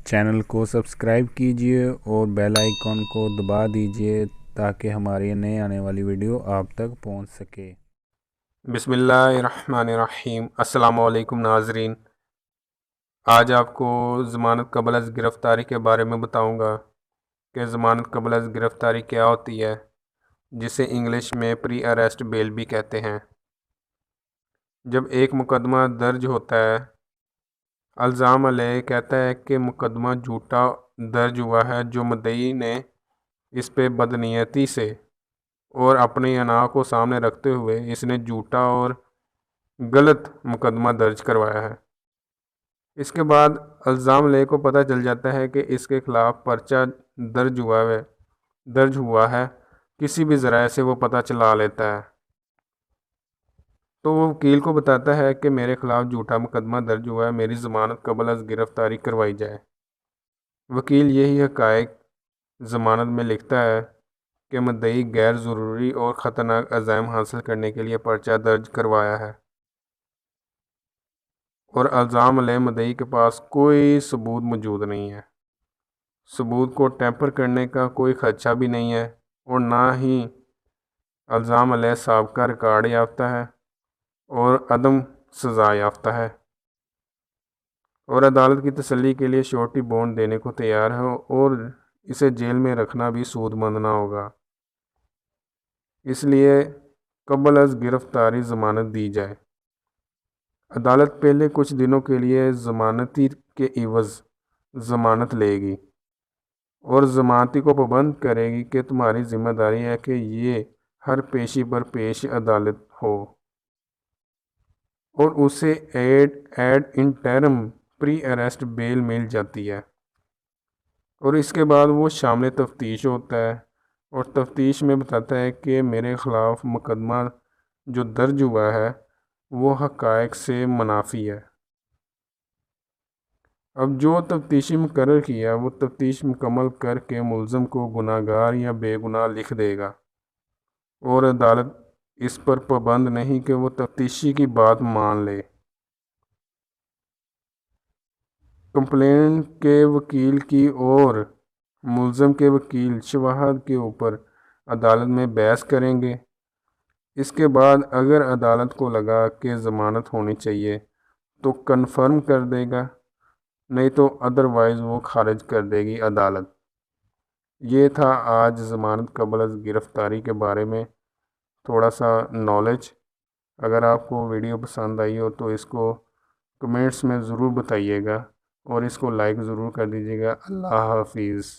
Channel کو subscribe کیجئے اور بیل آئیکن کو دبا دیجئے تاکہ ہماری نئے آنے والی ویڈیو آپ تک پہنچ سکے۔ بسم اللہ الرحمن الرحیم۔ السلام علیکم ناظرین، آج آپ کو ضمانت قبل از گرفتاری کے بارے میں بتاؤں گا کہ ضمانت قبل از گرفتاری کیا ہوتی ہے، جسے انگلش میں پری اریسٹ بیل بھی کہتے ہیں۔ جب ایک مقدمہ درج ہوتا ہے، الزام علیہ کہتا ہے کہ مقدمہ جھوٹا درج ہوا ہے، جو مدعی نے اس پہ بدنیتی سے اور اپنی انا کو سامنے رکھتے ہوئے اس نے جھوٹا اور غلط مقدمہ درج کروایا ہے۔ اس کے بعد الزام علیہ کو پتہ چل جاتا ہے کہ اس کے خلاف پرچہ درج ہوا ہے، کسی بھی ذرائع سے وہ پتہ چلا لیتا ہے، تو وہ وکیل کو بتاتا ہے کہ میرے خلاف جھوٹا مقدمہ درج ہوا ہے، میری ضمانت قبل از گرفتاری کروائی جائے۔ وکیل یہی حقائق ضمانت میں لکھتا ہے کہ مدعی غیر ضروری اور خطرناک عزائم حاصل کرنے کے لیے پرچہ درج کروایا ہے، اور الزام علیہ مدعی کے پاس کوئی ثبوت موجود نہیں ہے۔ ثبوت کو ٹیمپر کرنے کا کوئی خدشہ بھی نہیں ہے، اور نہ ہی الزام علیہ سابقہ ریکارڈ یافتہ ہے اور عدم سزا یافتہ ہے، اور عدالت کی تسلی کے لیے شورٹی بونڈ دینے کو تیار ہے، اور اسے جیل میں رکھنا بھی سود مند نہ ہوگا۔ اس لیے قبل از گرفتاری ضمانت دی جائے۔ عدالت پہلے کچھ دنوں کے لیے ضمانتی کے عوض ضمانت لے گی، اور ضمانتی کو پابند کرے گی کہ تمہاری ذمہ داری ہے کہ یہ ہر پیشی پر پیش عدالت ہو، اور اسے ایڈ انٹرم پری اریسٹ بیل مل جاتی ہے، اور اس کے بعد وہ شامل تفتیش ہوتا ہے، اور تفتیش میں بتاتا ہے کہ میرے خلاف مقدمہ جو درج ہوا ہے وہ حقائق سے منافی ہے۔ اب جو تفتیشی مقرر کیا وہ تفتیش مکمل کر کے ملزم کو گناہ گار یا بے گناہ لکھ دے گا، اور عدالت اس پر پابند نہیں کہ وہ تفتیشی کی بات مان لے۔ کمپلینٹ کے وکیل کی اور ملزم کے وکیل شواہد کے اوپر عدالت میں بحث کریں گے۔ اس کے بعد اگر عدالت کو لگا کہ ضمانت ہونی چاہیے تو کنفرم کر دے گا، نہیں تو ادروائز وہ خارج کر دے گی عدالت۔ یہ تھا آج ضمانت قبل از گرفتاری کے بارے میں تھوڑا سا نالج۔ اگر آپ کو ویڈیو پسند آئی ہو تو اس کو کمنٹس میں ضرور بتائیے گا، اور اس کو لائک ضرور کر دیجیے گا۔ اللہ حافظ۔